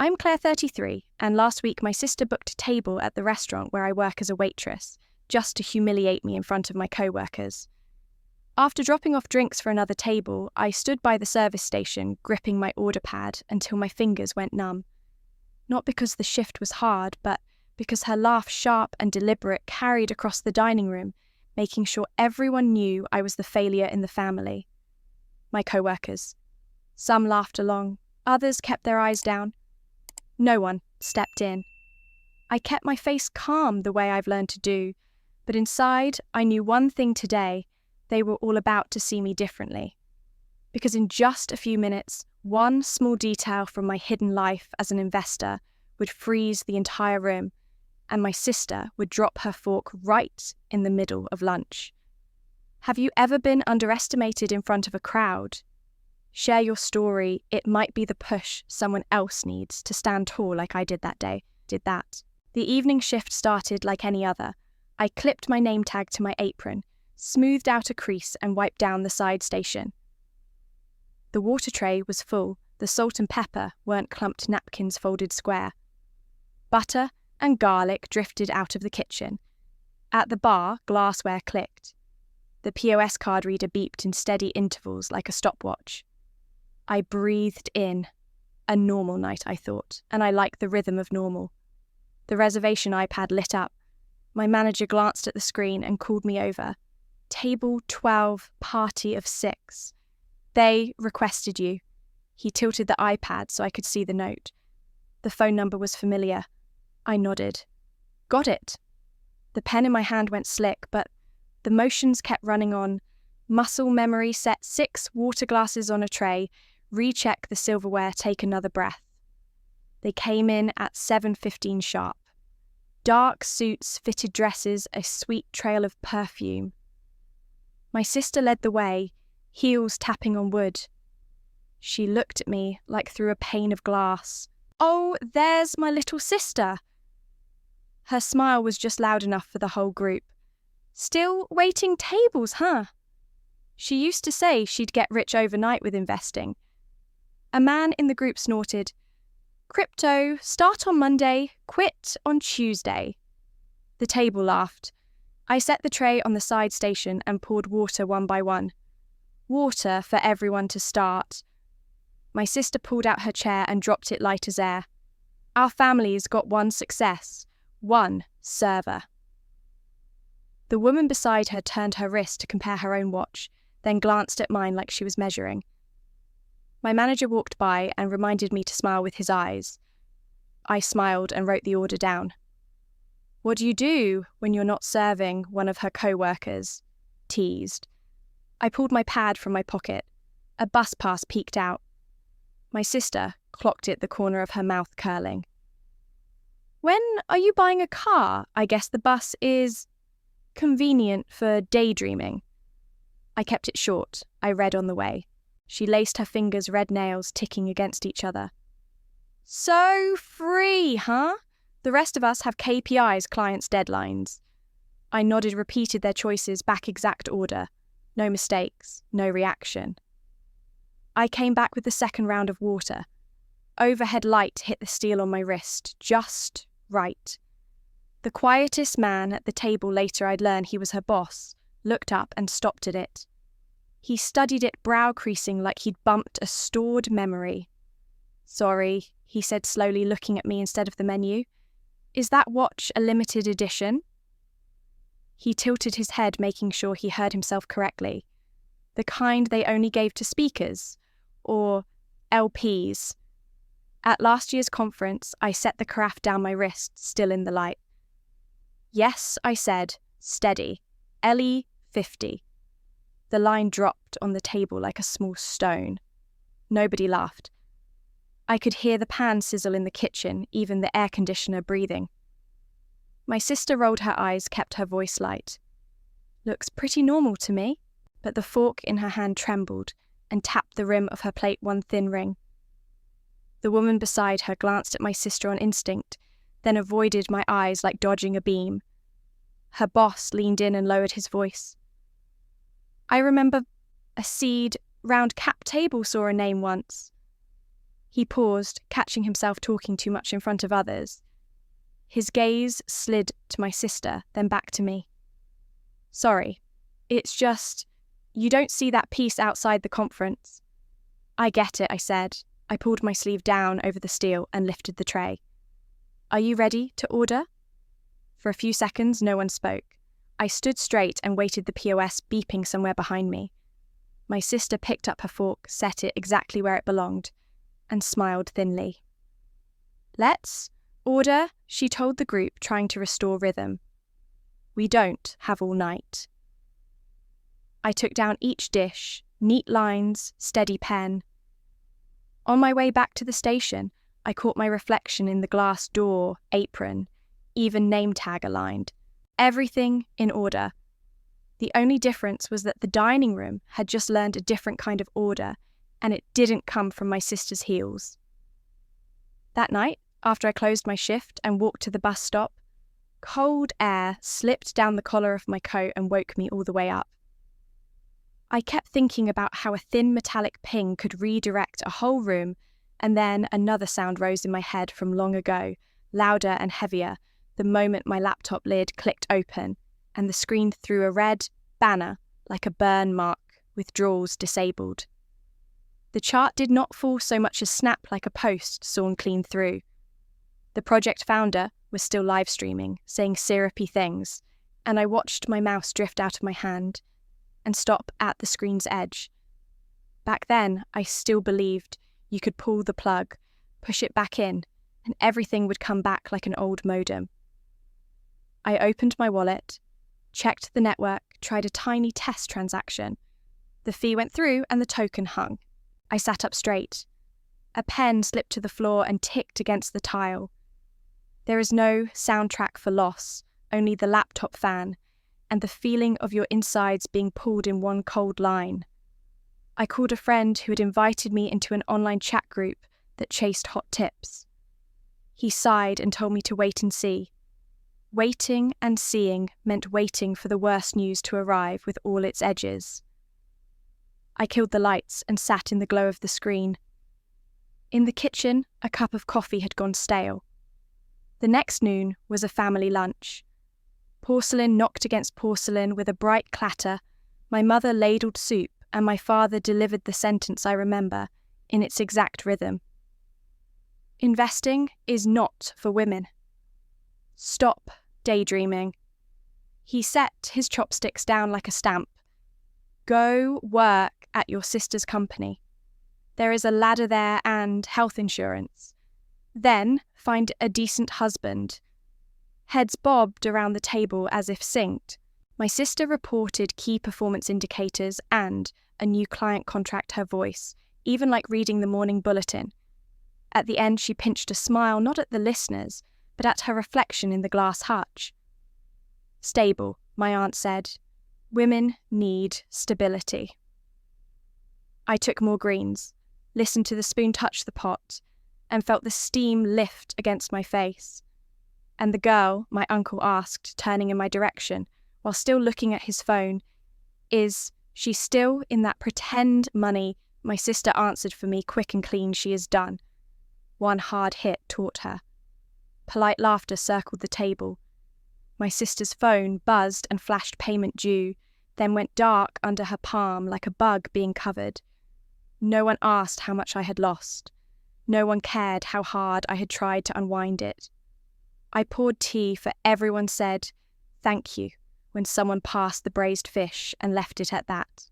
I'm Claire, 33, and last week my sister booked a table at the restaurant where I work as a waitress, just to humiliate me in front of my co-workers. After dropping off drinks for another table, I stood by the service station gripping my order pad until my fingers went numb. Not because the shift was hard, but because her laugh, sharp and deliberate, carried across the dining room, making sure everyone knew I was the failure in the family. My co-workers. Some laughed along, others kept their eyes down. No one stepped in. I kept my face calm the way I've learned to do, but inside I knew one thing today: they were all about to see me differently. Because in just a few minutes, one small detail from my hidden life as an investor would freeze the entire room, and my sister would drop her fork right in the middle of lunch. Have you ever been underestimated in front of a crowd? Share your story. It might be the push someone else needs to stand tall like I did that day. The evening shift started like any other. I clipped my name tag to my apron, smoothed out a crease and wiped down the side station. The water tray was full. The salt and pepper weren't clumped napkins folded square. Butter and garlic drifted out of the kitchen. At the bar, glassware clicked. The POS card reader beeped in steady intervals like a stopwatch. I breathed in. A normal night, I thought, and I liked the rhythm of normal. The reservation iPad lit up. My manager glanced at the screen and called me over. Table 12, party of 6. They requested you. He tilted the iPad so I could see the note. The phone number was familiar. I nodded. Got it. The pen in my hand went slick, but the motions kept running on. Muscle memory: set 6 water glasses on a tray, recheck the silverware, take another breath. They came in at 7:15 sharp. Dark suits, fitted dresses, a sweet trail of perfume. My sister led the way, heels tapping on wood. She looked at me like through a pane of glass. Oh, there's my little sister. Her smile was just loud enough for the whole group. Still waiting tables, huh? She used to say she'd get rich overnight with investing. A man in the group snorted. Crypto, start on Monday, quit on Tuesday. The table laughed. I set the tray on the side station and poured water one by one. Water for everyone to start. My sister pulled out her chair and dropped it light as air. Our family's got one success, one server. The woman beside her turned her wrist to compare her own watch, then glanced at mine like she was measuring. My manager walked by and reminded me to smile with his eyes. I smiled and wrote the order down. What do you do when you're not serving one of her co-workers? Teased. I pulled my pad from my pocket. A bus pass peeked out. My sister clocked it, the corner of her mouth curling. When are you buying a car? I guess the bus is convenient for daydreaming. I kept it short. I read on the way. She laced her fingers, red nails ticking against each other. So free, huh? The rest of us have KPIs, clients' deadlines. I nodded, repeated their choices, back exact order. No mistakes, no reaction. I came back with the second round of water. Overhead light hit the steel on my wrist, just right. The quietest man at the table, later I'd learn he was her boss, looked up and stopped at it. He studied it, brow creasing like he'd bumped a stored memory. Sorry, he said slowly, looking at me instead of the menu. Is that watch a limited edition? He tilted his head, making sure he heard himself correctly. The kind they only gave to speakers, or LPs. At last year's conference, I set the carafe down my wrist, still in the light. Yes, I said, steady. LE 50. The line dropped on the table like a small stone. Nobody laughed. I could hear the pan sizzle in the kitchen, even the air conditioner breathing. My sister rolled her eyes, kept her voice light. Looks pretty normal to me. But the fork in her hand trembled and tapped the rim of her plate one thin ring. The woman beside her glanced at my sister on instinct, then avoided my eyes like dodging a beam. Her boss leaned in and lowered his voice. I remember a seed round cap table saw a name once. He paused, catching himself talking too much in front of others. His gaze slid to my sister, then back to me. Sorry, it's just, you don't see that piece outside the conference. I get it, I said. I pulled my sleeve down over the steel and lifted the tray. Are you ready to order? For a few seconds, no one spoke. I stood straight and waited, the POS beeping somewhere behind me. My sister picked up her fork, set it exactly where it belonged, and smiled thinly. Let's order, she told the group, trying to restore rhythm. We don't have all night. I took down each dish, neat lines, steady pen. On my way back to the station, I caught my reflection in the glass door, apron, even name tag aligned. Everything in order. The only difference was that the dining room had just learned a different kind of order, and it didn't come from my sister's heels. That night, after I closed my shift and walked to the bus stop, cold air slipped down the collar of my coat and woke me all the way up. I kept thinking about how a thin metallic ping could redirect a whole room, and then another sound rose in my head from long ago, louder and heavier, the moment my laptop lid clicked open and the screen threw a red banner like a burn mark, withdrawals disabled. The chart did not fall so much as snap like a post sawn clean through. The project founder was still live streaming, saying syrupy things, and I watched my mouse drift out of my hand and stop at the screen's edge. Back then, I still believed you could pull the plug, push it back in, and everything would come back like an old modem. I opened my wallet, checked the network, tried a tiny test transaction. The fee went through and the token hung. I sat up straight. A pen slipped to the floor and ticked against the tile. There is no soundtrack for loss, only the laptop fan, and the feeling of your insides being pulled in one cold line. I called a friend who had invited me into an online chat group that chased hot tips. He sighed and told me to wait and see. Waiting and seeing meant waiting for the worst news to arrive with all its edges. I killed the lights and sat in the glow of the screen. In the kitchen, a cup of coffee had gone stale. The next noon was a family lunch. Porcelain knocked against porcelain with a bright clatter. My mother ladled soup, and my father delivered the sentence I remember, in its exact rhythm. Investing is not for women. Stop daydreaming. He set his chopsticks down like a stamp. Go work at your sister's company. There is a ladder there and health insurance. Then find a decent husband. Heads bobbed around the table as if synced. My sister reported key performance indicators and a new client contract, her voice, even like reading the morning bulletin. At the end, she pinched a smile not at the listeners, but at her reflection in the glass hutch. Stable, my aunt said. Women need stability. I took more greens, listened to the spoon touch the pot, and felt the steam lift against my face. And the girl, my uncle asked, turning in my direction, while still looking at his phone, is she still in that pretend money? My sister answered for me, quick and clean, she is done. One hard hit taught her. Polite laughter circled the table. My sister's phone buzzed and flashed payment due, then went dark under her palm like a bug being covered. No one asked how much I had lost. No one cared how hard I had tried to unwind it. I poured tea, for everyone said, "Thank you," when someone passed the braised fish and left it at that.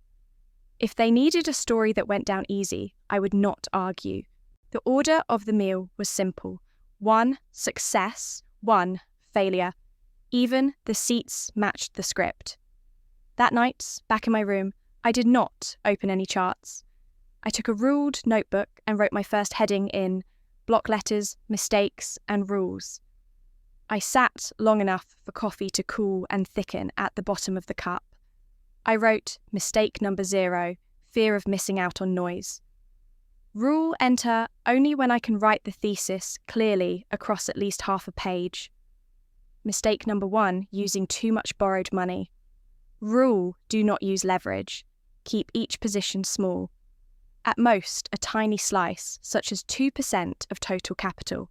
If they needed a story that went down easy, I would not argue. The order of the meal was simple. 1 success, 1 failure. Even the seats matched the script. That night, back in my room, I did not open any charts. I took a ruled notebook and wrote my first heading in block letters, mistakes, and rules. I sat long enough for coffee to cool and thicken at the bottom of the cup. I wrote mistake number 0, fear of missing out on noise. Rule enter only when I can write the thesis clearly across at least half a page. Mistake number 1, using too much borrowed money. Rule, do not use leverage. Keep each position small. At most, a tiny slice, such as 2% of total capital.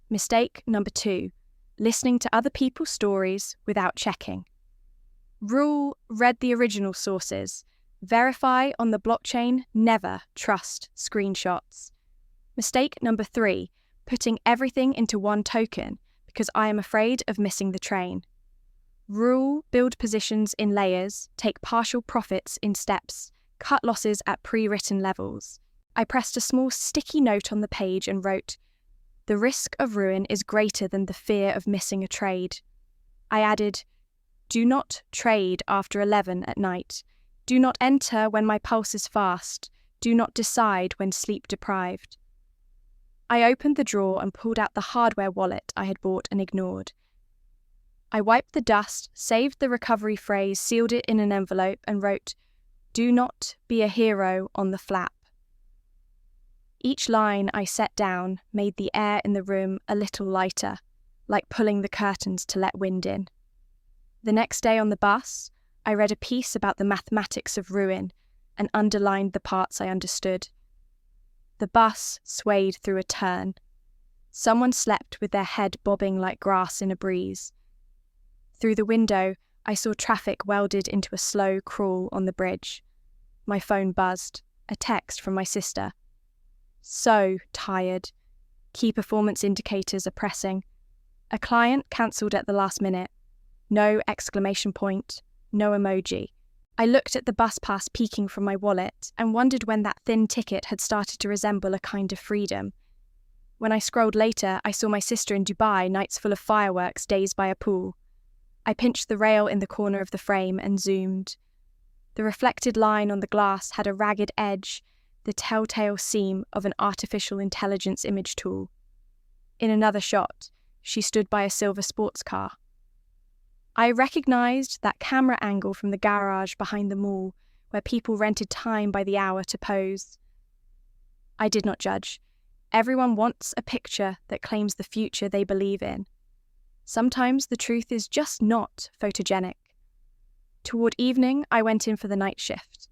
Mistake number 2, listening to other people's stories without checking. Rule: read the original sources. Verify on the blockchain, never trust screenshots. Mistake number 3, putting everything into one token because I am afraid of missing the train. Rule: build positions in layers, take partial profits in steps, cut losses at pre-written levels. I pressed a small sticky note on the page and wrote, "The risk of ruin is greater than the fear of missing a trade." I added, "Do not trade after 11 at night. Do not enter when my pulse is fast. Do not decide when sleep deprived." I opened the drawer and pulled out the hardware wallet I had bought and ignored. I wiped the dust, saved the recovery phrase, sealed it in an envelope, and wrote, "Do not be a hero" on the flap. Each line I set down made the air in the room a little lighter, like pulling the curtains to let wind in. The next day on the bus, I read a piece about the mathematics of ruin and underlined the parts I understood. The bus swayed through a turn. Someone slept with their head bobbing like grass in a breeze. Through the window, I saw traffic welded into a slow crawl on the bridge. My phone buzzed, a text from my sister. "So tired. Key performance indicators are pressing. A client cancelled at the last minute. No exclamation point, no emoji." I looked at the bus pass peeking from my wallet and wondered when that thin ticket had started to resemble a kind of freedom. When I scrolled later, I saw my sister in Dubai, nights full of fireworks, days by a pool. I pinched the rail in the corner of the frame and zoomed. The reflected line on the glass had a ragged edge, the telltale seam of an artificial intelligence image tool. In another shot, she stood by a silver sports car. I recognised that camera angle from the garage behind the mall, where people rented time by the hour to pose. I did not judge. Everyone wants a picture that claims the future they believe in. Sometimes the truth is just not photogenic. Toward evening, I went in for the night shift.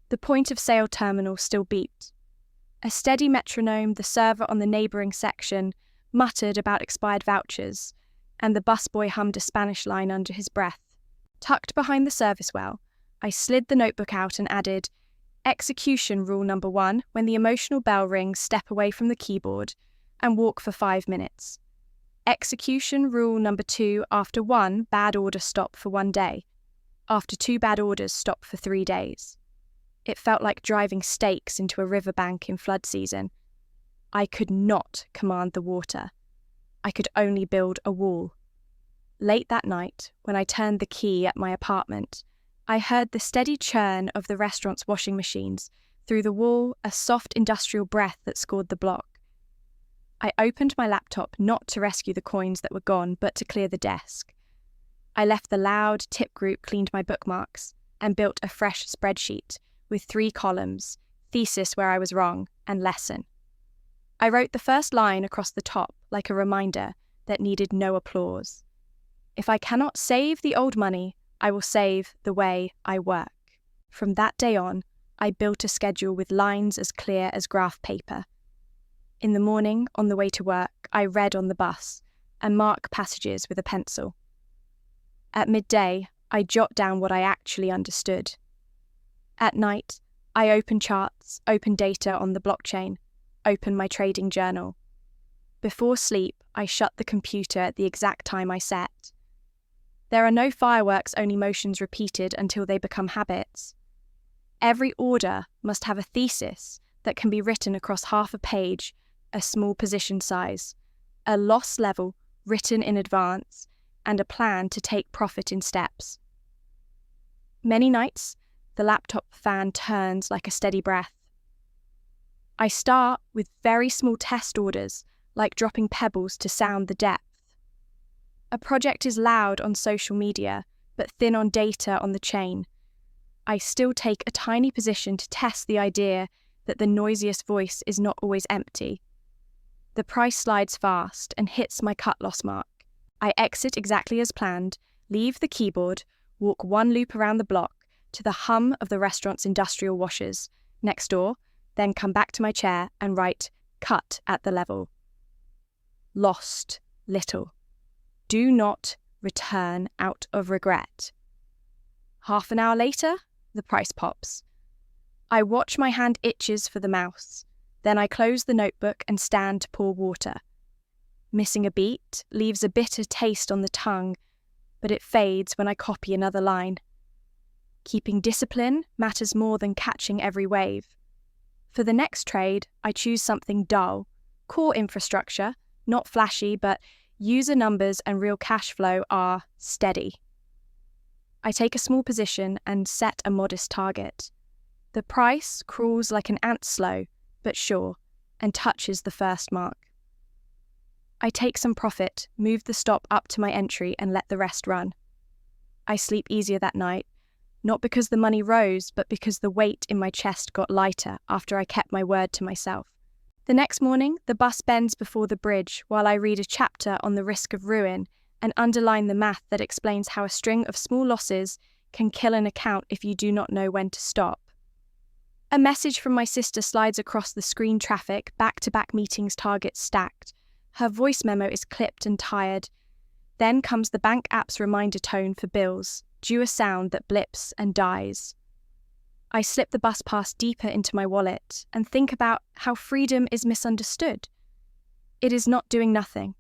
The point-of-sale terminal still beeped. A steady metronome, the server on the neighbouring section, muttered about expired vouchers, and the busboy hummed a Spanish line under his breath. Tucked behind the service well, I slid the notebook out and added, "Execution rule number 1, when the emotional bell rings, step away from the keyboard and walk for 5 minutes. Execution rule number 2, after 1 bad order, stop for 1 day. After 2 bad orders, stop for 3 days." It felt like driving stakes into a riverbank in flood season. I could not command the water. I could only build a wall. Late that night, when I turned the key at my apartment, I heard the steady churn of the restaurant's washing machines, through the wall a soft industrial breath that scored the block. I opened my laptop not to rescue the coins that were gone, but to clear the desk. I left the loud tip group, cleaned my bookmarks, and built a fresh spreadsheet with 3 columns, thesis where I was wrong, and lesson. I wrote the first line across the top like a reminder that needed no applause. If I cannot save the old money, I will save the way I work. From that day on, I built a schedule with lines as clear as graph paper. In the morning, on the way to work, I read on the bus and mark passages with a pencil. At midday, I jot down what I actually understood. At night, I open charts, open data on the blockchain, open my trading journal. Before sleep, I shut the computer at the exact time I set. There are no fireworks, only motions repeated until they become habits. Every order must have a thesis that can be written across half a page, a small position size, a loss level written in advance, and a plan to take profit in steps. Many nights, the laptop fan turns like a steady breath. I start with very small test orders, like dropping pebbles to sound the depth. A project is loud on social media, but thin on data on the chain. I still take a tiny position to test the idea that the noisiest voice is not always empty. The price slides fast and hits my cut-loss mark. I exit exactly as planned, leave the keyboard, walk 1 loop around the block to the hum of the restaurant's industrial washers. Next door, then come back to my chair and write cut at the level. Lost little. Do not return out of regret. Half an hour later, the price pops. I watch my hand itches for the mouse. Then I close the notebook and stand to pour water. Missing a beat leaves a bitter taste on the tongue, but it fades when I copy another line. Keeping discipline matters more than catching every wave. For the next trade, I choose something dull, core infrastructure, not flashy, but user numbers and real cash flow are steady. I take a small position and set a modest target. The price crawls like an ant slow, but sure, and touches the first mark. I take some profit, move the stop up to my entry and let the rest run. I sleep easier that night, not because the money rose, but because the weight in my chest got lighter after I kept my word to myself. The next morning, the bus bends before the bridge while I read a chapter on the risk of ruin and underline the math that explains how a string of small losses can kill an account if you do not know when to stop. A message from my sister slides across the screen traffic, back-to-back meetings targets stacked. Her voice memo is clipped and tired. Then comes the bank app's reminder tone for bills, due a sound that blips and dies. I slip the bus pass deeper into my wallet and think about how freedom is misunderstood. It is not doing nothing.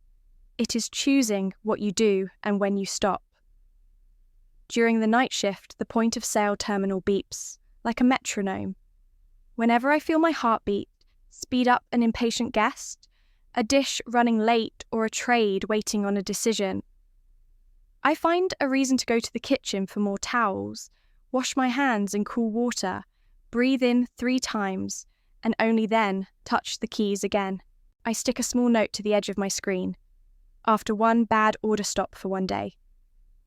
It is choosing what you do and when you stop. During the night shift, the point of sale terminal beeps, like a metronome. Whenever I feel my heartbeat, speed up an impatient guest, a dish running late or a trade waiting on a decision, I find a reason to go to the kitchen for more towels, wash my hands in cool water, breathe in 3 times, and only then touch the keys again. I stick a small note to the edge of my screen. After 1 bad order stop for 1 day.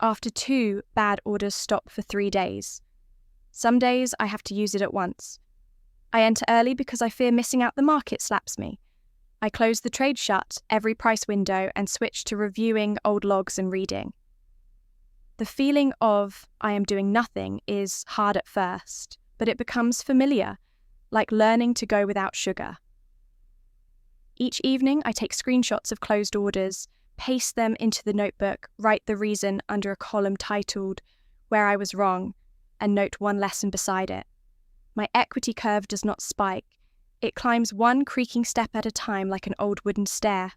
After 2 bad orders stop for 3 days. Some days I have to use it at once. I enter early because I fear missing out the market slaps me. I close the trade shut, every price window, and switch to reviewing old logs and reading. The feeling of I am doing nothing is hard at first, but it becomes familiar, like learning to go without sugar. Each evening I take screenshots of closed orders, paste them into the notebook, write the reason under a column titled "Where I Was Wrong," and note 1 lesson beside it. My equity curve does not spike. It climbs 1 creaking step at a time like an old wooden stair.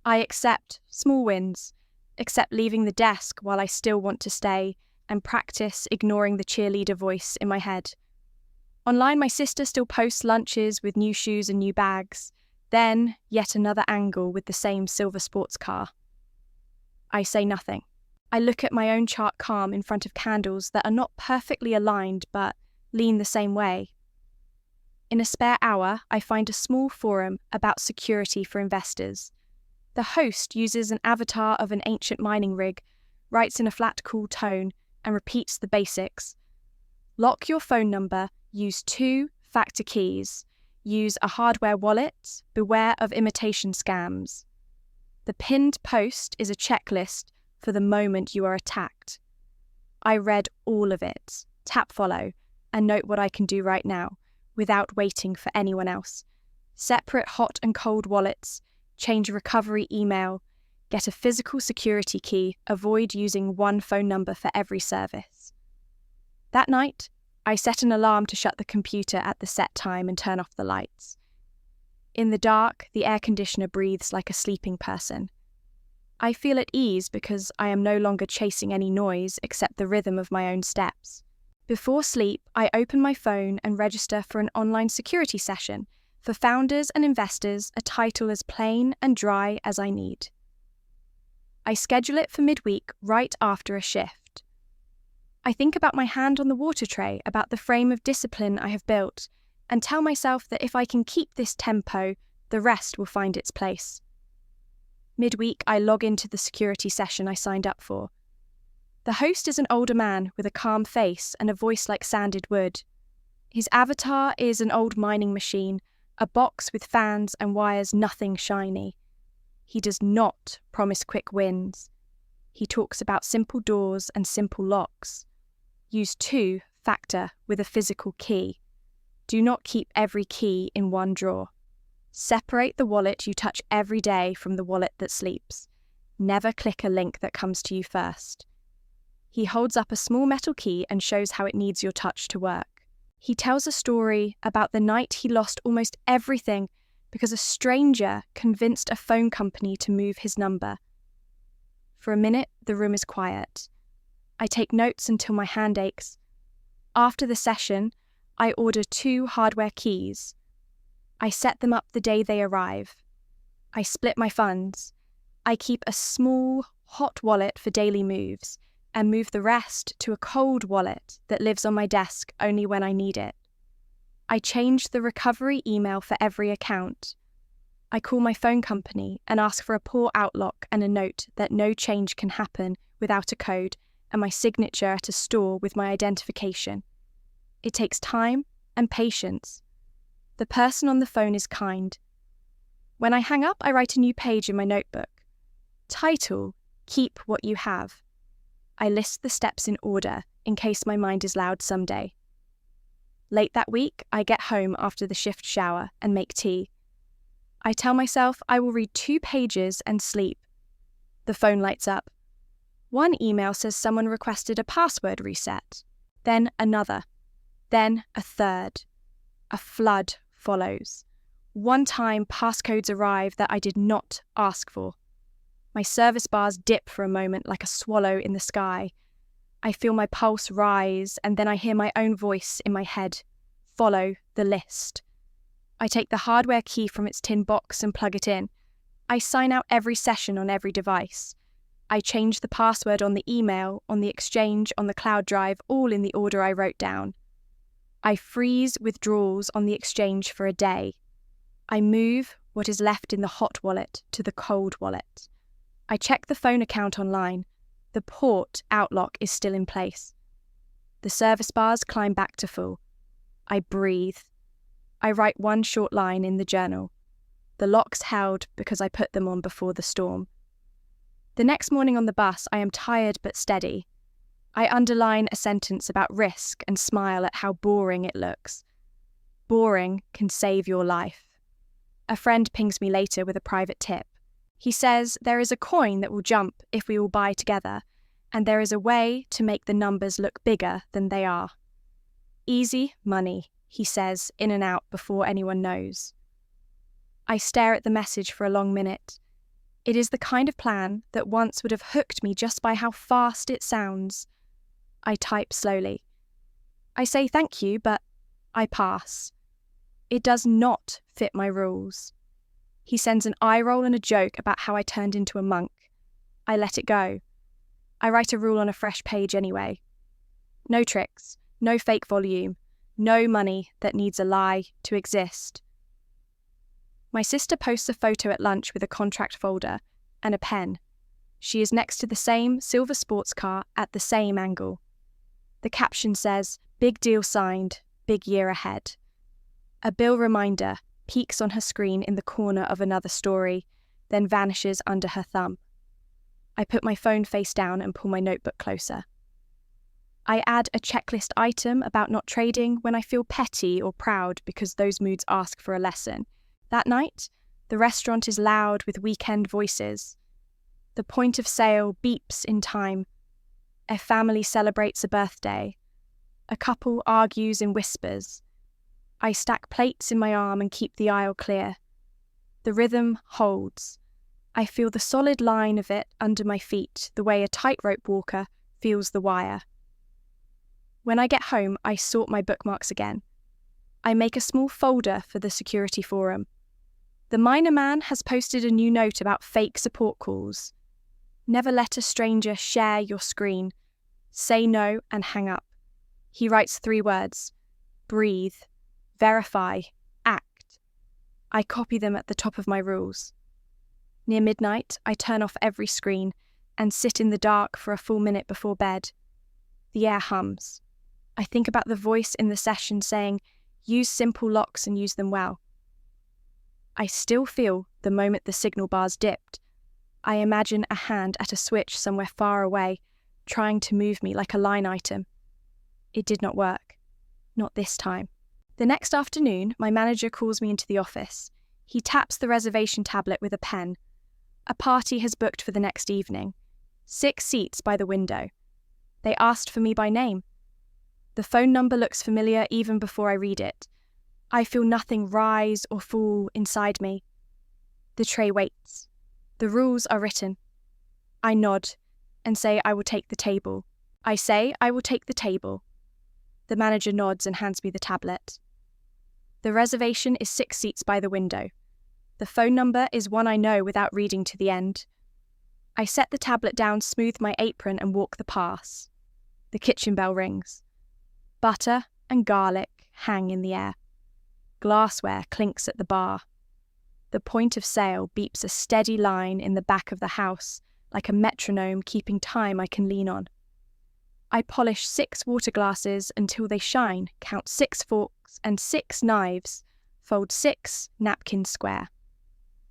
I accept small wins, accept leaving the desk while I still want to stay, and practice ignoring the cheerleader voice in my head. Online, my sister still posts lunches with new shoes and new bags. Then, yet another angle with the same silver sports car. I say nothing. I look at my own chart calm in front of candles that are not perfectly aligned but lean the same way. In a spare hour, I find a small forum about security for investors. The host uses an avatar of an ancient mining rig, writes in a flat, cool tone, and repeats the basics. Lock your phone number, use 2-factor keys, use a hardware wallet, beware of imitation scams. The pinned post is a checklist for the moment you are attacked. I read all of it, tap follow, and note what I can do right now, without waiting for anyone else. Separate hot and cold wallets, change a recovery email, get a physical security key, avoid using 1 phone number for every service. That night, I set an alarm to shut the computer at the set time and turn off the lights. In the dark, the air conditioner breathes like a sleeping person. I feel at ease because I am no longer chasing any noise except the rhythm of my own steps. Before sleep, I open my phone and register for an online security session for founders and investors, a title as plain and dry as I need. I schedule it for midweek right after a shift. I think about my hand on the water tray, about the frame of discipline I have built, and tell myself that if I can keep this tempo, the rest will find its place. Midweek, I log into the security session I signed up for. The host is an older man with a calm face and a voice like sanded wood. His avatar is an old mining machine, a box with fans and wires, nothing shiny. He does not promise quick wins. He talks about simple doors and simple locks. Use 2-factor with a physical key. Do not keep every key in one drawer. Separate the wallet you touch every day from the wallet that sleeps. Never click a link that comes to you first. He holds up a small metal key and shows how it needs your touch to work. He tells a story about the night he lost almost everything because a stranger convinced a phone company to move his number. For a minute, the room is quiet. I take notes until my hand aches. After the session, I order 2 hardware keys. I set them up the day they arrive. I split my funds. I keep a small, hot wallet for daily moves and move the rest to a cold wallet that lives on my desk only when I need it. I change the recovery email for every account. I call my phone company and ask for a poor outlook and a note that no change can happen without a code and my signature at a store with my identification. It takes time and patience. The person on the phone is kind. When I hang up, I write a new page in my notebook. Title, Keep What You Have. I list the steps in order in case my mind is loud someday. Late that week, I get home after the shift shower and make tea. I tell myself I will read 2 pages and sleep. The phone lights up. One email says someone requested a password reset. Then another. Then a third. A flood follows. One time, passcodes arrive that I did not ask for. My service bars dip for a moment like a swallow in the sky. I feel my pulse rise, and then I hear my own voice in my head. Follow the list. I take the hardware key from its tin box and plug it in. I sign out every session on every device. I change the password on the email, on the exchange, on the cloud drive, all in the order I wrote down. I freeze withdrawals on the exchange for a day. I move what is left in the hot wallet to the cold wallet. I check the phone account online. The port outlock is still in place. The service bars climb back to full. I breathe. I write one short line in the journal. The locks held because I put them on before the storm. The next morning on the bus, I am tired but steady. I underline a sentence about risk and smile at how boring it looks. Boring can save your life. A friend pings me later with a private tip. He says there is a coin that will jump if we all buy together, and there is a way to make the numbers look bigger than they are. Easy money, he says, in and out before anyone knows. I stare at the message for a long minute. It is the kind of plan that once would have hooked me just by how fast it sounds. I type slowly. I say thank you, but I pass. It does not fit my rules. He sends an eye roll and a joke about how I turned into a monk. I let it go. I write a rule on a fresh page anyway. No tricks, no fake volume, no money that needs a lie to exist. My sister posts a photo at lunch with a contract folder and a pen. She is next to the same silver sports car at the same angle. The caption says, "Big deal signed, big year ahead." A bill reminder peeks on her screen in the corner of another story, then vanishes under her thumb. I put my phone face down and pull my notebook closer. I add a checklist item about not trading when I feel petty or proud because those moods ask for a lesson. That night, the restaurant is loud with weekend voices. The point of sale beeps in time. A family celebrates a birthday. A couple argues in whispers. I stack plates in my arm and keep the aisle clear. The rhythm holds. I feel the solid line of it under my feet, the way a tightrope walker feels the wire. When I get home, I sort my bookmarks again. I make a small folder for the security forum. The Miner Man has posted a new note about fake support calls. Never let a stranger share your screen. Say no and hang up. He writes 3 words. Breathe. Verify. Act. I copy them at the top of my rules. Near midnight, I turn off every screen and sit in the dark for a full minute before bed. The air hums. I think about the voice in the session saying, "Use simple locks and use them well." I still feel the moment the signal bars dipped. I imagine a hand at a switch somewhere far away, trying to move me like a line item. It did not work. Not this time. The next afternoon, my manager calls me into the office. He taps the reservation tablet with a pen. A party has booked for the next evening. 6 seats by the window. They asked for me by name. The phone number looks familiar even before I read it. I feel nothing rise or fall inside me. The tray waits. The rules are written. I nod and say I will take the table. I say I will take the table. The manager nods and hands me the tablet. The reservation is 6 seats by the window. The phone number is one I know without reading to the end. I set the tablet down, smooth my apron and walk the pass. The kitchen bell rings. Butter and garlic hang in the air. Glassware clinks at the bar. The point of sale beeps a steady line in the back of the house, like a metronome keeping time I can lean on. I polish 6 water glasses until they shine, count 6 forks and 6 knives, fold 6 napkins square.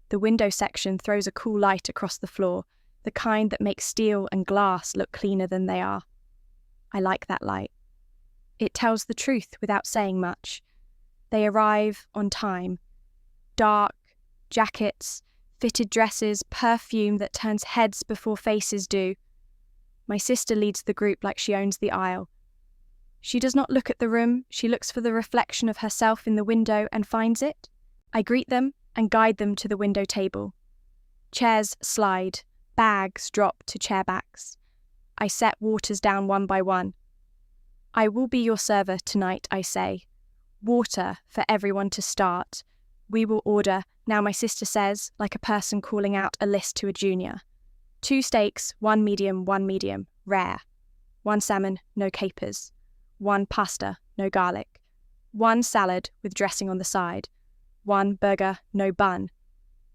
The window section throws a cool light across the floor, the kind that makes steel and glass look cleaner than they are. I like that light. It tells the truth without saying much. They arrive on time. Dark, jackets, fitted dresses, perfume that turns heads before faces do. My sister leads the group like she owns the aisle. She does not look at the room, she looks for the reflection of herself in the window and finds it. I greet them and guide them to the window table. Chairs slide, bags drop to chair backs. I set waters down one by one. I will be your server tonight, I say. Water for everyone to start. We will order, now my sister says, like a person calling out a list to a junior. 2 steaks, 1 medium, rare. 1 salmon, no capers. 1 pasta, no garlic. 1 salad with dressing on the side. 1 burger, no bun.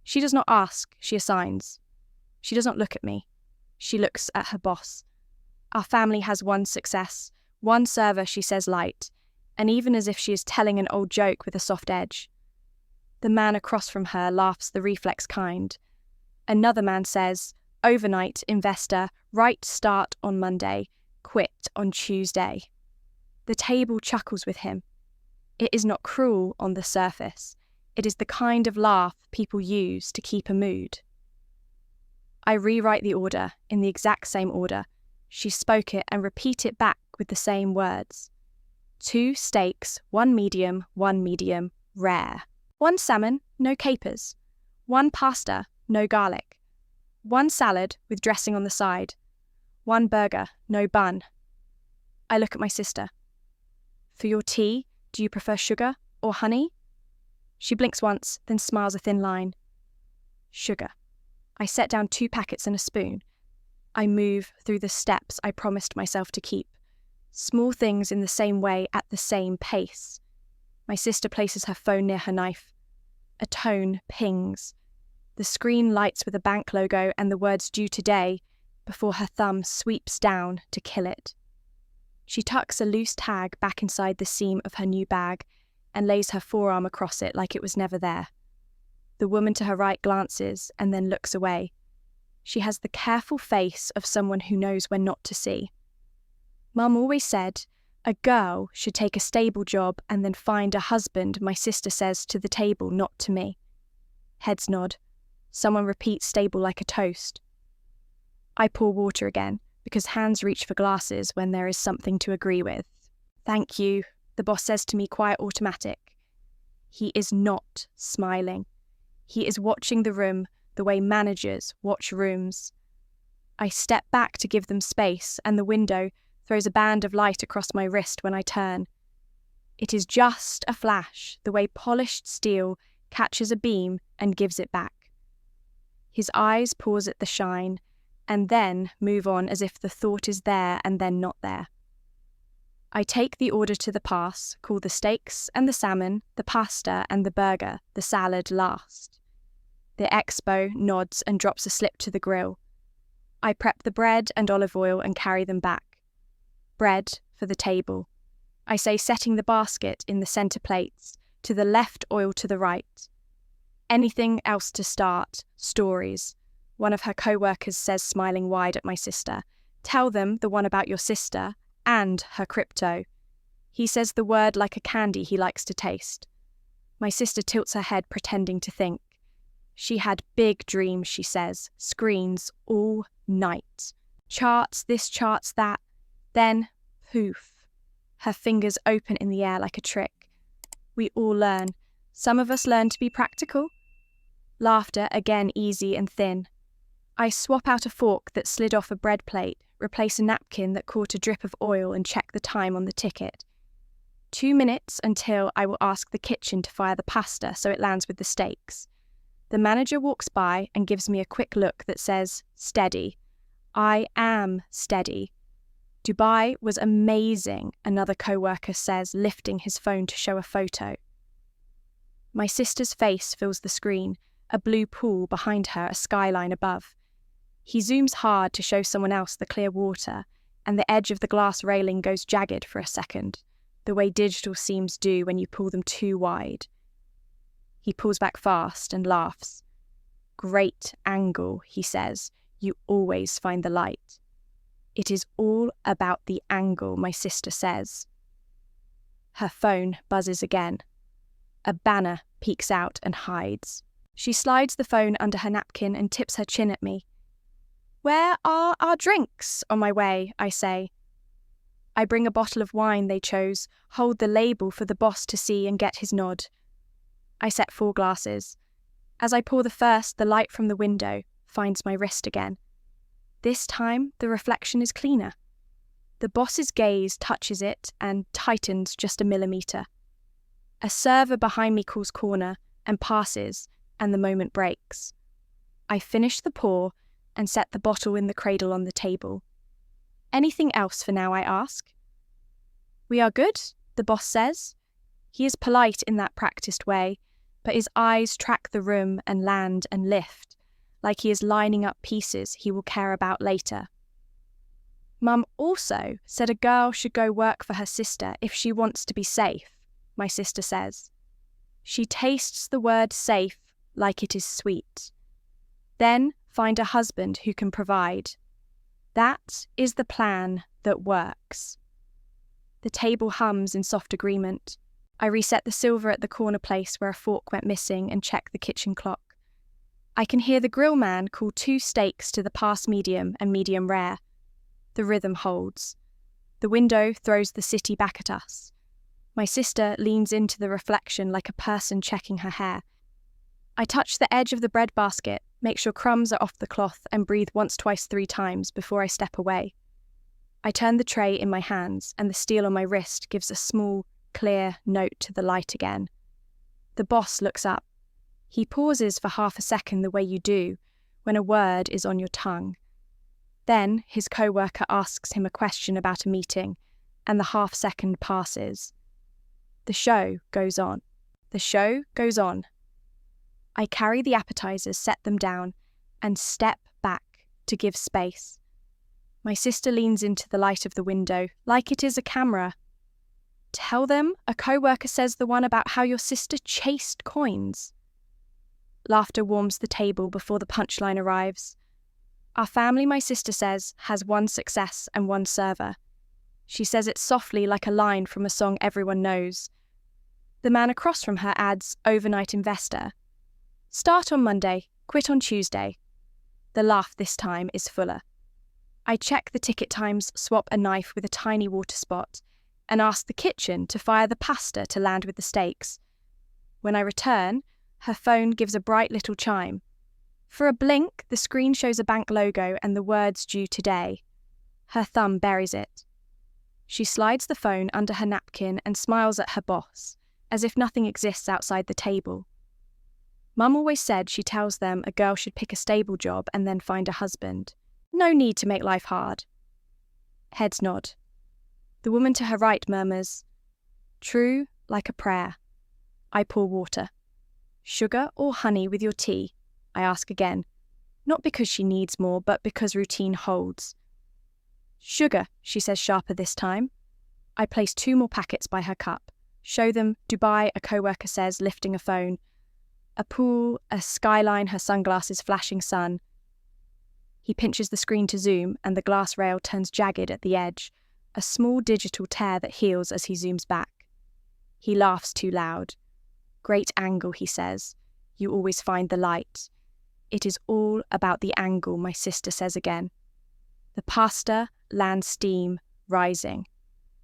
She does not ask, she assigns. She does not look at me. She looks at her boss. Our family has 1 success, 1 server, she says light, and even as if she is telling an old joke with a soft edge. The man across from her laughs the reflex kind. Another man says, overnight, investor, right start on Monday, quit on Tuesday. The table chuckles with him. It is not cruel on the surface. It is the kind of laugh people use to keep a mood. I rewrite the order in the exact same order. She spoke it and repeat it back with the same words. 2 steaks, 1 medium, rare. 1 salmon, no capers. 1 pasta, no garlic. 1 salad with dressing on the side. 1 burger, no bun. I look at my sister. For your tea, do you prefer sugar or honey? She blinks once, then smiles a thin line. Sugar. I set down 2 packets and a spoon. I move through the steps I promised myself to keep. Small things in the same way at the same pace. My sister places her phone near her knife. A tone pings. The screen lights with a bank logo and the words due today before her thumb sweeps down to kill it. She tucks a loose tag back inside the seam of her new bag and lays her forearm across it like it was never there. The woman to her right glances and then looks away. She has the careful face of someone who knows when not to see. Mum always said, a girl should take a stable job and then find a husband, my sister says to the table, not to me. Heads nod. Someone repeats stable like a toast. I pour water again, because hands reach for glasses when there is something to agree with. Thank you, the boss says to me, quiet automatic. He is not smiling. He is watching the room the way managers watch rooms. I step back to give them space, and the window throws a band of light across my wrist when I turn. It is just a flash, the way polished steel catches a beam and gives it back. His eyes pause at the shine, and then move on as if the thought is there and then not there. I take the order to the pass, call the steaks and the salmon, the pasta and the burger, the salad last. The expo nods and drops a slip to the grill. I prep the bread and olive oil and carry them back. Bread for the table. I say, setting the basket in the centre plates, to the left, oil to the right. Anything else to start? Stories. One of her co-workers says, smiling wide at my sister. Tell them the one about your sister and her crypto. He says the word like a candy he likes to taste. My sister tilts her head, pretending to think. She had big dreams, she says, screens all night. Charts this, charts that. Then, poof. Her fingers open in the air like a trick. We all learn. Some of us learn to be practical. Laughter, again easy and thin. I swap out a fork that slid off a bread plate, replace a napkin that caught a drip of oil, and check the time on the ticket. 2 minutes until I will ask the kitchen to fire the pasta so it lands with the steaks. The manager walks by and gives me a quick look that says, steady. I am steady. Dubai was amazing, another co-worker says, lifting his phone to show a photo. My sister's face fills the screen, a blue pool behind her, a skyline above. He zooms hard to show someone else the clear water, and the edge of the glass railing goes jagged for a second, the way digital seams do when you pull them too wide. He pulls back fast and laughs. Great angle, he says. You always find the light. It is all about the angle, my sister says. Her phone buzzes again. A banner peeks out and hides. She slides the phone under her napkin and tips her chin at me. Where are our drinks? On my way, I say. I bring a bottle of wine they chose, hold the label for the boss to see and get his nod. I set 4 glasses. As I pour the first, the light from the window finds my wrist again. This time, the reflection is cleaner. The boss's gaze touches it and tightens just a millimeter. A server behind me calls corner and passes, and the moment breaks. I finish the pour and set the bottle in the cradle on the table. Anything else for now, I ask. We are good, the boss says. He is polite in that practiced way, but his eyes track the room and land and lift, like he is lining up pieces he will care about later. Mum also said a girl should go work for her sister if she wants to be safe, my sister says. She tastes the word safe like it is sweet. Then find a husband who can provide. That is the plan that works. The table hums in soft agreement. I reset the silver at the corner place where a fork went missing and check the kitchen clock. I can hear the grill man call 2 steaks to the past medium and medium rare. The rhythm holds. The window throws the city back at us. My sister leans into the reflection like a person checking her hair. I touch the edge of the bread basket, make sure crumbs are off the cloth, and breathe once, twice, 3 times before I step away. I turn the tray in my hands, and the steel on my wrist gives a small, clear note to the light again. The boss looks up. He pauses for half a second the way you do when a word is on your tongue. Then his co-worker asks him a question about a meeting, and the half second passes. The show goes on. The show goes on. I carry the appetizers, set them down, and step back to give space. My sister leans into the light of the window, like it is a camera. Tell them, a co-worker says, the one about how your sister chased coins. Laughter warms the table before the punchline arrives. Our family, my sister says, has 1 success and 1 server. She says it softly like a line from a song everyone knows. The man across from her adds, overnight investor. Start on Monday, quit on Tuesday. The laugh this time is fuller. I check the ticket times, swap a knife with a tiny water spot, and ask the kitchen to fire the pasta to land with the steaks. When I return, her phone gives a bright little chime. For a blink, the screen shows a bank logo and the words due today. Her thumb buries it. She slides the phone under her napkin and smiles at her boss, as if nothing exists outside the table. Mum always said she tells them a girl should pick a stable job and then find a husband. No need to make life hard. Heads nod. The woman to her right murmurs, true like a prayer. I pour water. Sugar or honey with your tea? I ask again. Not because she needs more, but because routine holds. Sugar, she says sharper this time. I place 2 more packets by her cup. Show them Dubai, a co-worker says, lifting a phone. A pool, a skyline, her sunglasses flashing sun. He pinches the screen to zoom, and the glass rail turns jagged at the edge. a small digital tear that heals as he zooms back. He laughs too loud. Great angle, he says. You always find the light. It is all about the angle, my sister says again. The pasta lands steam, rising.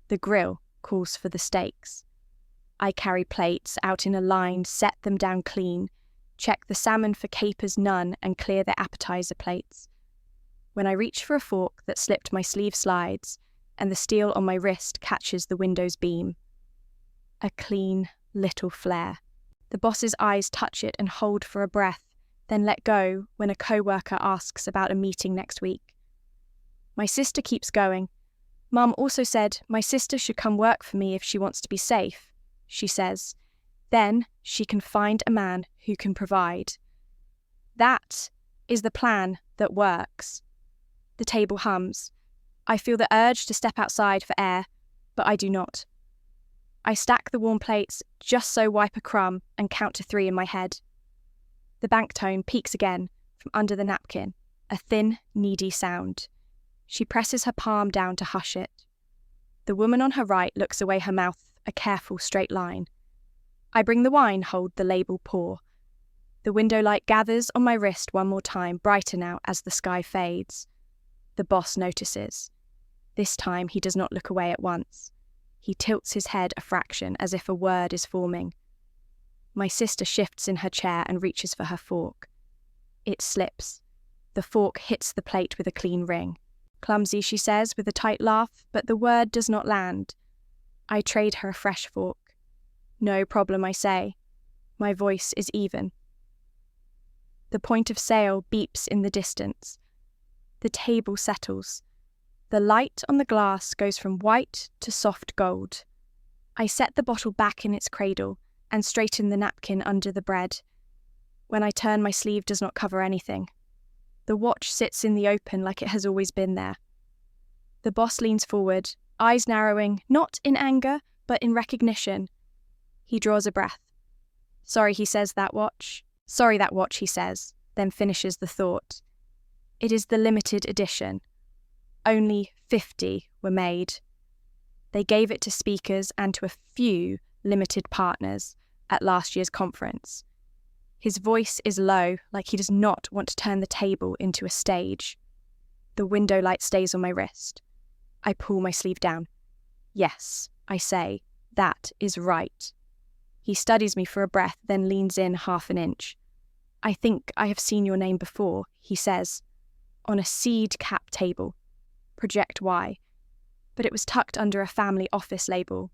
The grill calls for the steaks. I carry plates out in a line, set them down clean, check the salmon for capers none, and clear the appetizer plates. When I reach for a fork that slipped my sleeve slides, and the steel on my wrist catches the window's beam. A clean little flare. The boss's eyes touch it and hold for a breath, then let go when a co-worker asks about a meeting next week. My sister keeps going. Mum also said my sister should come work for me if she wants to be safe, she says. Then she can find a man who can provide. That is the plan that works. The table hums. I feel the urge to step outside for air, but I do not. I stack the warm plates just so wipe a crumb and count to 3 in my head. The bank tone peaks again from under the napkin, a thin, needy sound. She presses her palm down to hush it. The woman on her right looks away, her mouth a careful straight line. I bring the wine, hold the label, pour. The window light gathers on my wrist one more time, brighter now as the sky fades. The boss notices. This time he does not look away at once. He tilts his head a fraction as if a word is forming. My sister shifts in her chair and reaches for her fork. It slips. The fork hits the plate with a clean ring. Clumsy, she says with a tight laugh, but the word does not land. I trade her a fresh fork. No problem, I say. My voice is even. The point of sale beeps in the distance. The table settles. The light on the glass goes from white to soft gold. I set the bottle back in its cradle and straighten the napkin under the bread. When I turn, my sleeve does not cover anything. The watch sits in the open like it has always been there. The boss leans forward, eyes narrowing, not in anger, but in recognition. He draws a breath. Sorry, he says, that watch. Sorry, that watch, he says, then finishes the thought. It is the limited edition. Only 50 were made. They gave it to speakers and to a few limited partners at last year's conference. His voice is low, like he does not want to turn the table into a stage. The window light stays on my wrist. I pull my sleeve down. Yes, I say, that is right. He studies me for a breath, then leans in half an inch. I think I have seen your name before, he says, on a seed cap table. Project Y. But it was tucked under a family office label.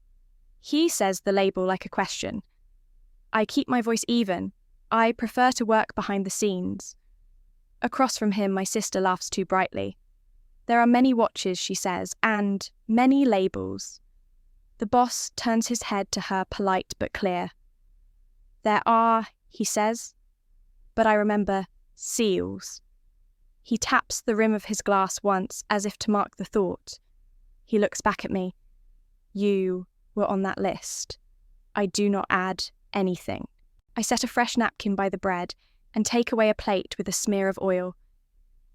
He says the label like a question. I keep my voice even. I prefer to work behind the scenes. Across from him, my sister laughs too brightly. There are many watches, she says, and many labels. The boss turns his head to her, polite but clear. There are, he says, but I remember seals. He taps the rim of his glass once as if to mark the thought. He looks back at me. You were on that list. I do not add anything. I set a fresh napkin by the bread and take away a plate with a smear of oil.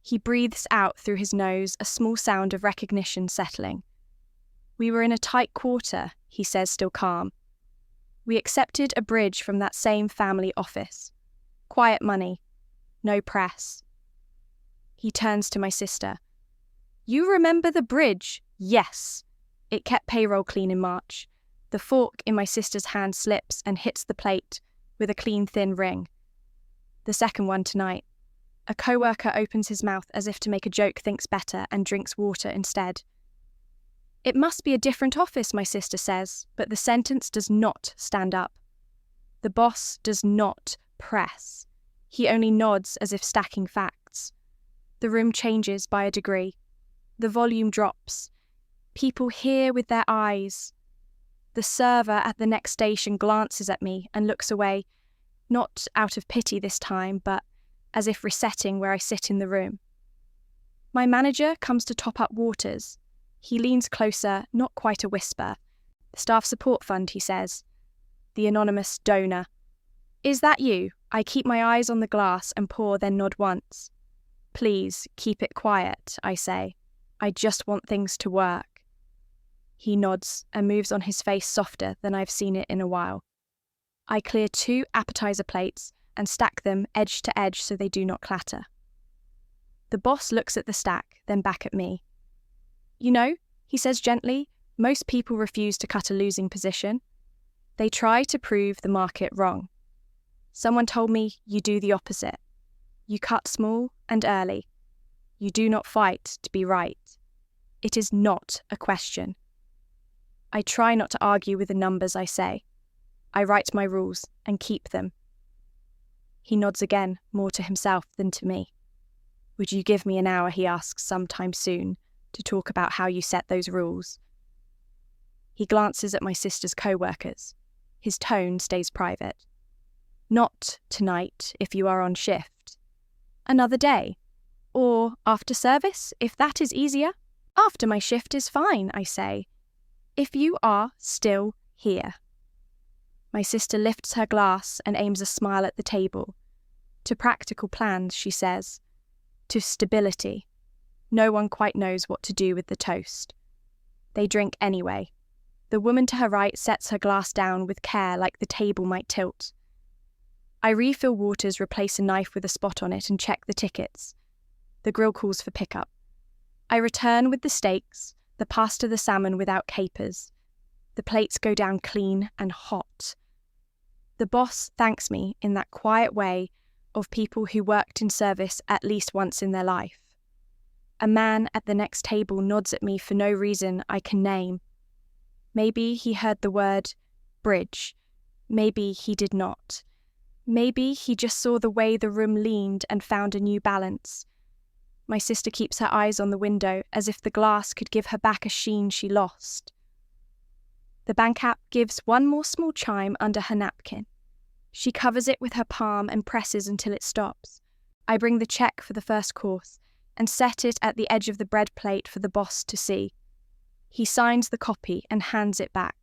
He breathes out through his nose, a small sound of recognition settling. We were in a tight quarter, he says, still calm. We accepted a bridge from that same family office. Quiet money. No press. He turns to my sister. You remember the bridge? Yes. It kept payroll clean in March. The fork in my sister's hand slips and hits the plate with a clean, thin ring. The second one tonight. A co-worker opens his mouth as if to make a joke, thinks better, and drinks water instead. It must be a different office, my sister says, but the sentence does not stand up. The boss does not press. He only nods as if stacking facts. The room changes by a degree. The volume drops. People hear with their eyes. The server at the next station glances at me and looks away, not out of pity this time, but as if resetting where I sit in the room. My manager comes to top up waters. He leans closer, not quite a whisper. The staff support fund, he says. The anonymous donor. Is that you? I keep my eyes on the glass and pour, then nod once. Please, keep it quiet, I say. I just want things to work. He nods and moves on, his face softer than I've seen it in a while. I clear 2 appetizer plates and stack them edge to edge so they do not clatter. The boss looks at the stack, then back at me. You know, he says gently, most people refuse to cut a losing position. They try to prove the market wrong. Someone told me you do the opposite. You cut small and early. You do not fight to be right. It is not a question. I try not to argue with the numbers I say. I write my rules and keep them. He nods again, more to himself than to me. Would you give me an hour, he asks, sometime soon, to talk about how you set those rules? He glances at my sister's co-workers. His tone stays private. Not tonight, if you are on shift. Another day. Or after service, if that is easier. After my shift is fine, I say. If you are still here. My sister lifts her glass and aims a smile at the table. To practical plans, she says. To stability. No one quite knows what to do with the toast. They drink anyway. The woman to her right sets her glass down with care, like the table might tilt. I refill waters, replace a knife with a spot on it, and check the tickets. The grill calls for pickup. I return with the steaks, the pasta, the salmon without capers. The plates go down clean and hot. The boss thanks me in that quiet way of people who worked in service at least once in their life. A man at the next table nods at me for no reason I can name. Maybe he heard the word bridge. Maybe he did not. Maybe he just saw the way the room leaned and found a new balance. My sister keeps her eyes on the window as if the glass could give her back a sheen she lost. The bank app gives one more small chime under her napkin. She covers it with her palm and presses until it stops. I bring the check for the first course and set it at the edge of the bread plate for the boss to see. He signs the copy and hands it back.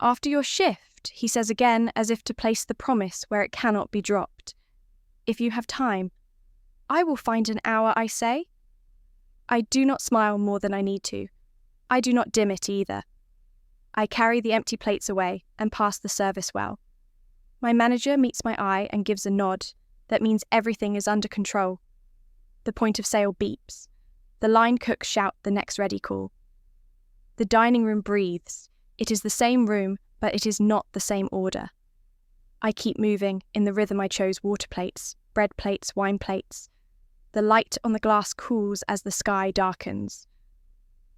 After your shift, he says again, as if to place the promise where it cannot be dropped. If you have time. I will find an hour, I say. I do not smile more than I need to. I do not dim it either. I carry the empty plates away and pass the service well. My manager meets my eye and gives a nod. That means everything is under control. The point of sale beeps. The line cooks shout the next ready call. The dining room breathes. It is the same room, but it is not the same order. I keep moving in the rhythm I chose: water plates, bread plates, wine plates. The light on the glass cools as the sky darkens.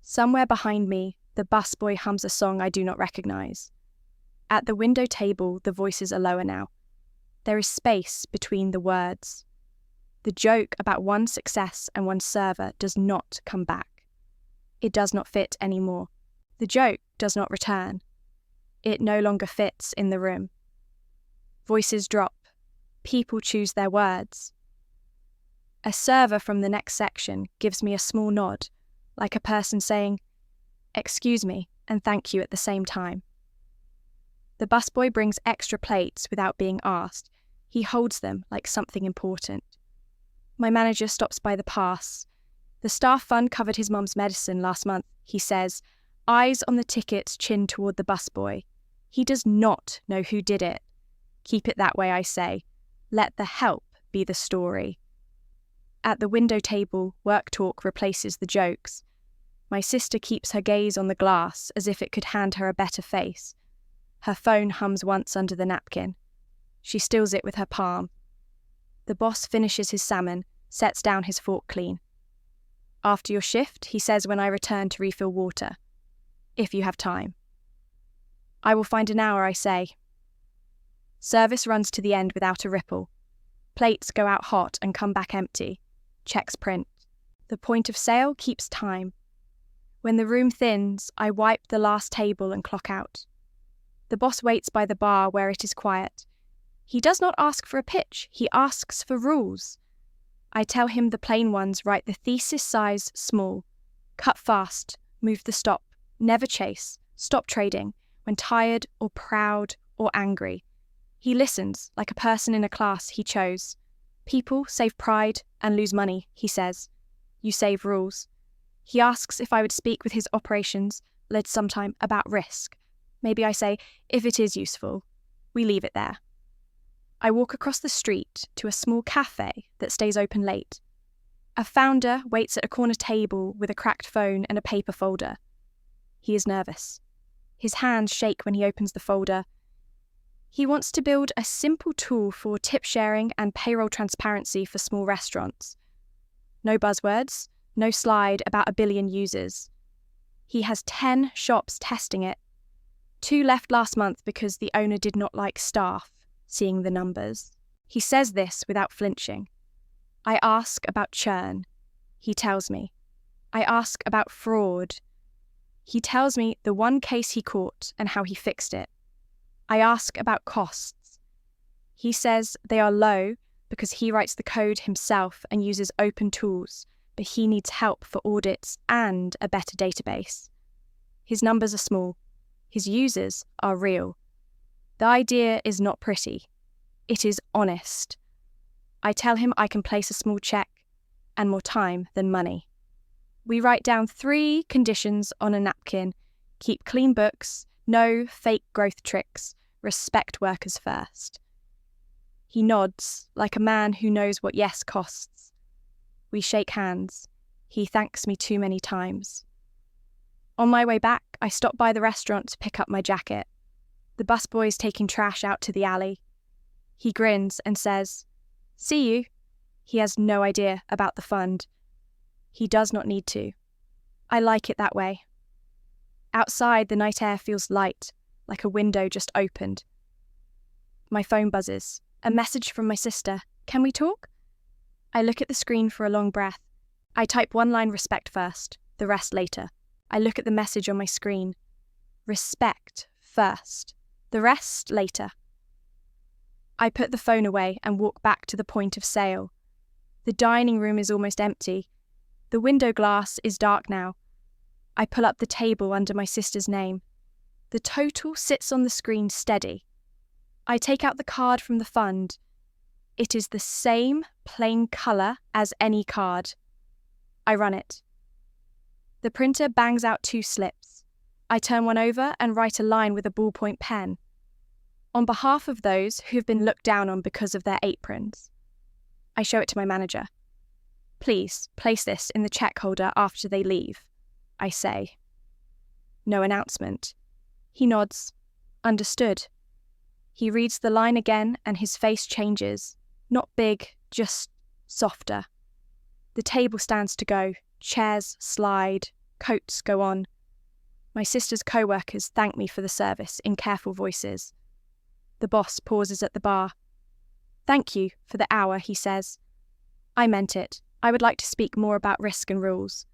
Somewhere behind me, the busboy hums a song I do not recognize. At the window table, the voices are lower now. There is space between the words. The joke about one success and one server does not come back. It does not fit anymore. The joke does not return. It no longer fits in the room. Voices drop. People choose their words. A server from the next section gives me a small nod, like a person saying, "Excuse me," and "thank you" at the same time. The busboy brings extra plates without being asked. He holds them like something important. My manager stops by the pass. The staff fund covered his mum's medicine last month, he says, eyes on the tickets, chin toward the busboy. He does not know who did it. Keep it that way, I say. Let the help be the story. At the window table, work talk replaces the jokes. My sister keeps her gaze on the glass as if it could hand her a better face. Her phone hums once under the napkin. She stills it with her palm. The boss finishes his salmon, sets down his fork clean. After your shift, he says when I return to refill water. If you have time. I will find an hour, I say. Service runs to the end without a ripple. Plates go out hot and come back empty. Checks print. The point of sale keeps time. When the room thins, I wipe the last table and clock out. The boss waits by the bar where it is quiet. He does not ask for a pitch, he asks for rules. I tell him the plain ones: write the thesis size small. Cut fast, move the stop, never chase, stop trading when tired or proud or angry. He listens like a person in a class he chose. People save pride and lose money, he says. You save rules. He asks if I would speak with his operations, sometime about risk. Maybe I say, if it is useful, we leave it there. I walk across the street to a small cafe that stays open late. A founder waits at a corner table with a cracked phone and a paper folder. He is nervous. His hands shake when he opens the folder. He wants to build a simple tool for tip sharing and payroll transparency for small restaurants. No buzzwords, no slide about 1 billion users. He has 10 shops testing it. 2 left last month because the owner did not like staff seeing the numbers. He says this without flinching. I ask about churn. He tells me. I ask about fraud. He tells me the one case he caught and how he fixed it. I ask about costs. He says they are low because he writes the code himself and uses open tools, but he needs help for audits and a better database. His numbers are small. His users are real. The idea is not pretty. It is honest. I tell him I can place a small check and more time than money. We write down 3 conditions on a napkin. Keep clean books, no fake growth tricks, respect workers first. He nods like a man who knows what yes costs. We shake hands. He thanks me too many times. On my way back, I stop by the restaurant to pick up my jacket. The busboy's taking trash out to the alley. He grins and says, "See you." He has no idea about the fund. He does not need to. I like it that way. Outside, the night air feels light, like a window just opened. My phone buzzes. A message from my sister. Can we talk? I look at the screen for a long breath. I type one line respect first, the rest later. I look at the message on my screen. Respect first, the rest later. I put the phone away and walk back to the point of sale. The dining room is almost empty. The window glass is dark now. I pull up the table under my sister's name. The total sits on the screen steady. I take out the card from the fund. It is the same plain colour as any card. I run it. The printer bangs out 2 slips. I turn one over and write a line with a ballpoint pen. On behalf of those who have been looked down on because of their aprons. I show it to my manager. Please place this in the check holder after they leave, I say. No announcement. He nods. Understood. He reads the line again and his face changes. Not big, just softer. The table stands to go. Chairs slide. Coats go on. My sister's co-workers thank me for the service in careful voices. The boss pauses at the bar. Thank you for the hour, he says. I meant it. I would like to speak more about risk and rules.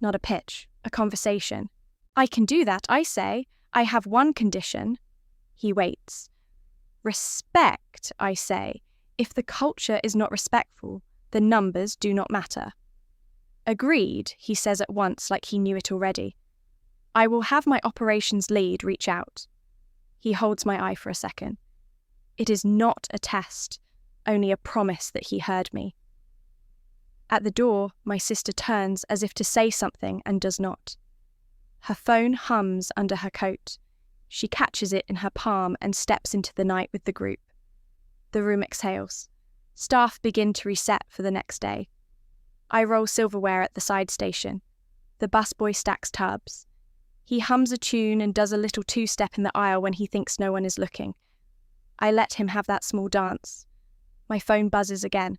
Not a pitch, a conversation. I can do that, I say. I have one condition. He waits. Respect, I say. If the culture is not respectful, the numbers do not matter. Agreed, he says at once like he knew it already. I will have my operations lead reach out. He holds my eye for a second. It is not a test, only a promise that he heard me. At the door, my sister turns as if to say something and does not. Her phone hums under her coat. She catches it in her palm and steps into the night with the group. The room exhales. Staff begin to reset for the next day. I roll silverware at the side station. The busboy stacks tubs. He hums a tune and does a little 2-step in the aisle when he thinks no one is looking. I let him have that small dance. My phone buzzes again.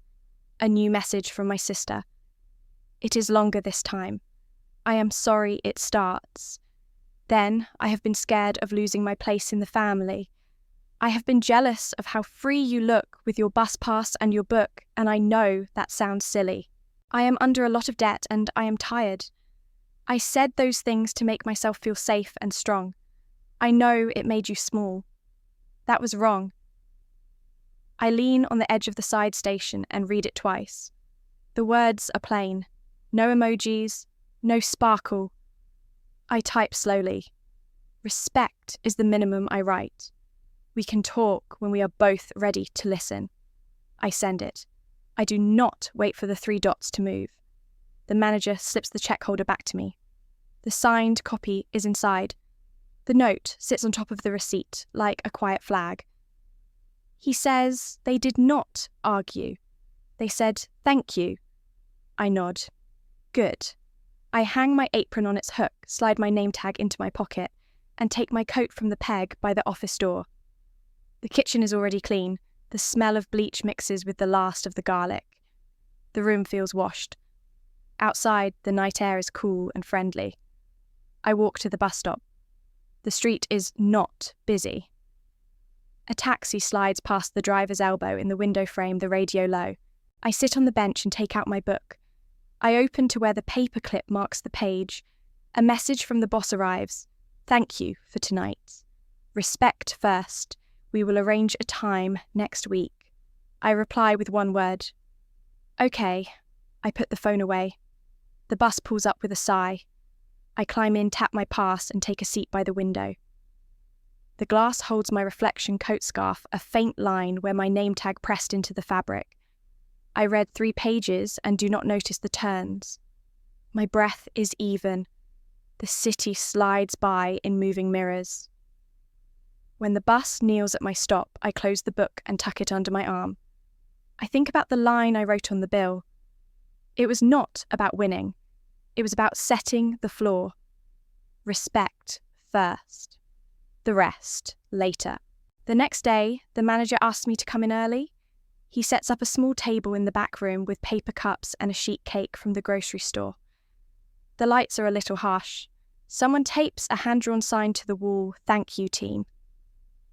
A new message from my sister. It is longer this time. I am sorry it starts. Then I have been scared of losing my place in the family. I have been jealous of how free you look with your bus pass and your book, and I know that sounds silly. I am under a lot of debt and I am tired. I said those things to make myself feel safe and strong. I know it made you small. That was wrong. I lean on the edge of the side station and read it twice. The words are plain. No emojis, no sparkle. I type slowly. Respect is the minimum I write. We can talk when we are both ready to listen. I send it. I do not wait for the 3 dots to move. The manager slips the check holder back to me. The signed copy is inside. The note sits on top of the receipt, like a quiet flag. He says they did not argue. They said, "Thank you." I nod. Good. I hang my apron on its hook, slide my name tag into my pocket, and take my coat from the peg by the office door. The kitchen is already clean. The smell of bleach mixes with the last of the garlic. The room feels washed. Outside, the night air is cool and friendly. I walk to the bus stop. The street is not busy. A taxi slides past the driver's elbow in the window frame, the radio low. I sit on the bench and take out my book. I open to where the paperclip marks the page. A message from the boss arrives. "Thank you for tonight. Respect first. We will arrange a time next week." I reply with one word. "Okay." I put the phone away. The bus pulls up with a sigh. I climb in, tap my pass, and take a seat by the window. The glass holds my reflection coat scarf, a faint line where my name tag pressed into the fabric. I read 3 pages and do not notice the turns. My breath is even. The city slides by in moving mirrors. When the bus kneels at my stop, I close the book and tuck it under my arm. I think about the line I wrote on the bill. It was not about winning. It was about setting the floor. Respect first. The rest later. The next day, the manager asks me to come in early. He sets up a small table in the back room with paper cups and a sheet cake from the grocery store. The lights are a little harsh. Someone tapes a hand-drawn sign to the wall, "Thank you, team."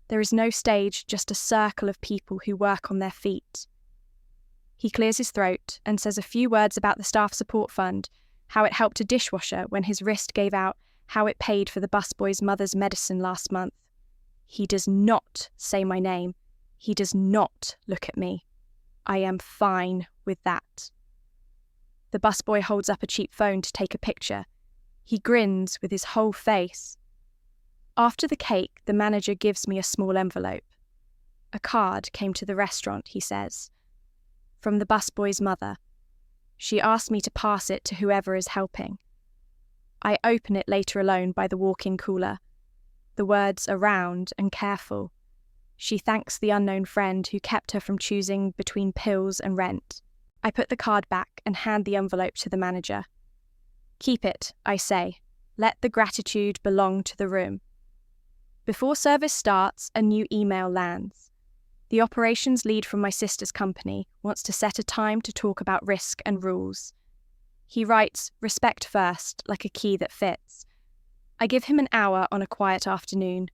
There is no stage, just a circle of people who work on their feet. He clears his throat and says a few words about the staff support fund, how it helped a dishwasher when his wrist gave out, how it paid for the busboy's mother's medicine last month. He does not say my name. He does not look at me. I am fine with that. The busboy holds up a cheap phone to take a picture. He grins with his whole face. After the cake, the manager gives me a small envelope. A card came to the restaurant, he says. From the busboy's mother. She asked me to pass it to whoever is helping. I open it later alone by the walk-in cooler. The words are round and careful. She thanks the unknown friend who kept her from choosing between pills and rent. I put the card back and hand the envelope to the manager. "Keep it," I say. "Let the gratitude belong to the room." Before service starts, a new email lands. The operations lead from my sister's company wants to set a time to talk about risk and rules. He writes, "Respect first," like a key that fits. I give him an hour on a quiet afternoon.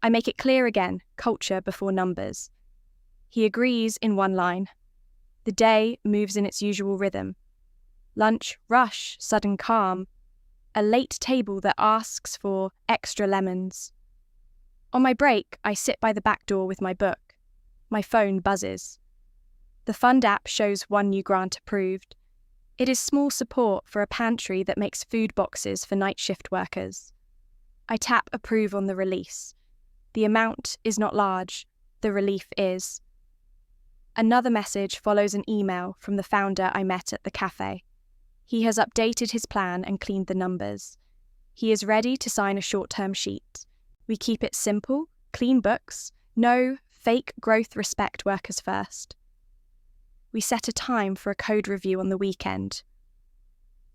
I make it clear again, culture before numbers. He agrees in one line. The day moves in its usual rhythm. Lunch, rush, sudden calm. A late table that asks for extra lemons. On my break, I sit by the back door with my book. My phone buzzes. The fund app shows one new grant approved. It is small support for a pantry that makes food boxes for night shift workers. I tap approve on the release. The amount is not large, the relief is. Another message follows an email from the founder I met at the cafe. He has updated his plan and cleaned the numbers. He is ready to sign a short-term sheet. We keep it simple, clean books, no fake growth respect workers first. We set a time for a code review on the weekend.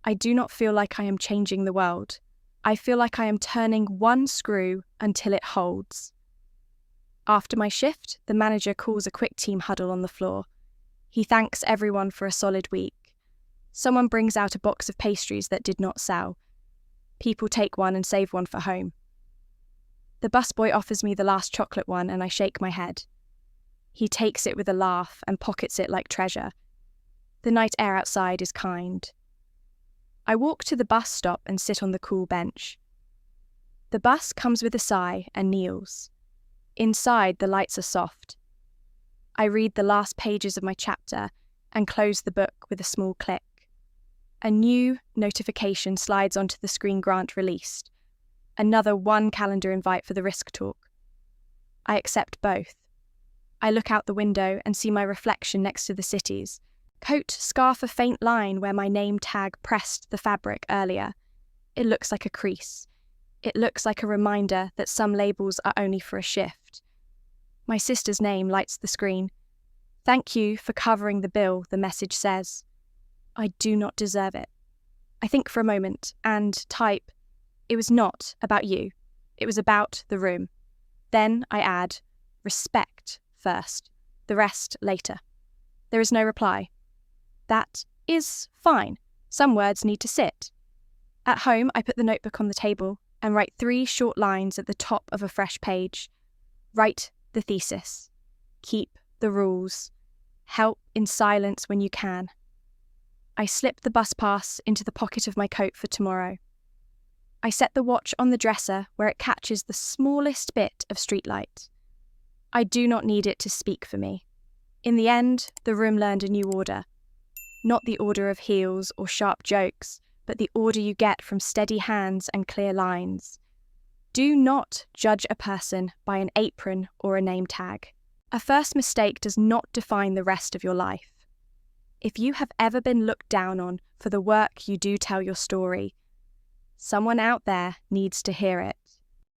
I do not feel like I am changing the world. I feel like I am turning one screw until it holds. After my shift, the manager calls a quick team huddle on the floor. He thanks everyone for a solid week. Someone brings out a box of pastries that did not sell. People take one and save one for home. The busboy offers me the last chocolate one and I shake my head. He takes it with a laugh and pockets it like treasure. The night air outside is kind. I walk to the bus stop and sit on the cool bench. The bus comes with a sigh and kneels. Inside, the lights are soft. I read the last pages of my chapter and close the book with a small click. A new notification slides onto the screen grant released. Another one calendar invite for the risk talk. I accept both. I look out the window and see my reflection next to the city's. Coat, scarf, a faint line where my name tag pressed the fabric earlier. it looks like a crease. It looks like a reminder that some labels are only for a shift. My sister's name lights the screen. "Thank you for covering the bill," the message says. I do not deserve it. I think for a moment and type, "It was not about you. It was about the room." Then I add, "Respect first, the rest later." There is no reply. That is fine. Some words need to sit. At home, I put the notebook on the table and write 3 short lines at the top of a fresh page. Write the thesis. Keep the rules. Help in silence when you can. I slip the bus pass into the pocket of my coat for tomorrow. I set the watch on the dresser where it catches the smallest bit of streetlight. I do not need it to speak for me. In the end, the room learned a new order. Not the order of heels or sharp jokes, but the order you get from steady hands and clear lines. Do not judge a person by an apron or a name tag. A first mistake does not define the rest of your life. If you have ever been looked down on for the work you do tell your story, someone out there needs to hear it.